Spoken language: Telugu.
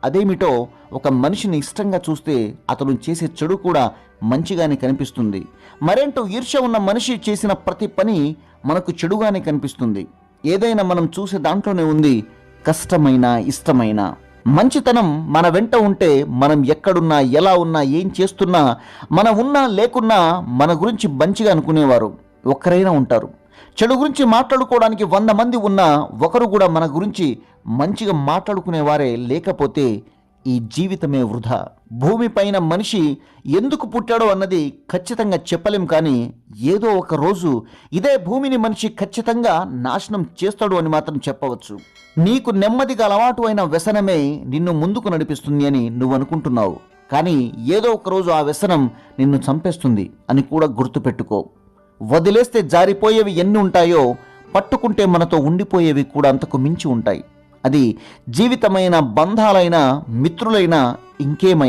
అదేమిటో, ఒక మనిషిని ఇష్టంగా చూస్తే అతను చేసే చెడు కూడా మంచిగానే కనిపిస్తుంది. మరేంటో, ఈర్ష్య ఉన్న మనిషి చేసిన ప్రతి పని మనకు చెడుగానే కనిపిస్తుంది. ఏదైనా మనం చూసే దాంట్లోనే ఉంది కష్టమైన, ఇష్టమైన. మంచితనం మన వెంట ఉంటే మనం ఎక్కడున్నా, ఎలా ఉన్నా, ఏం చేస్తున్నా, మన ఉన్నా లేకున్నా మన గురించి మంచిగా అనుకునేవారు ఒక్కరైనా ఉంటారు. చెడు గురించి మాట్లాడుకోవడానికి 100 మంది ఉన్నా ఒకరు కూడా మన గురించి మంచిగా మాట్లాడుకునేవారే లేకపోతే ఈ జీవితమే వృధా. భూమిపైన మనిషి ఎందుకు పుట్టాడో అన్నది ఖచ్చితంగా చెప్పలేం, కానీ ఏదో ఒక రోజు ఇదే భూమిని మనిషి ఖచ్చితంగా నాశనం చేస్తాడు అని మాత్రం చెప్పవచ్చు. నీకు నెమ్మదిగా అలవాటు అయిన వ్యసనమే నిన్ను ముందుకు నడిపిస్తుంది అని నువ్వు అనుకుంటున్నావు, కానీ ఏదో ఒక రోజు ఆ వ్యసనం నిన్ను చంపేస్తుంది అని కూడా గుర్తుపెట్టుకో. వదిలేస్తే జారిపోయేవి ఎన్ని ఉంటాయో, పట్టుకుంటే మనతో ఉండిపోయేవి కూడా అంతకు మించి ఉంటాయి. అది జీవితమైన, బంధాలైనా, మిత్రులైనా, ఇంకేమైనా.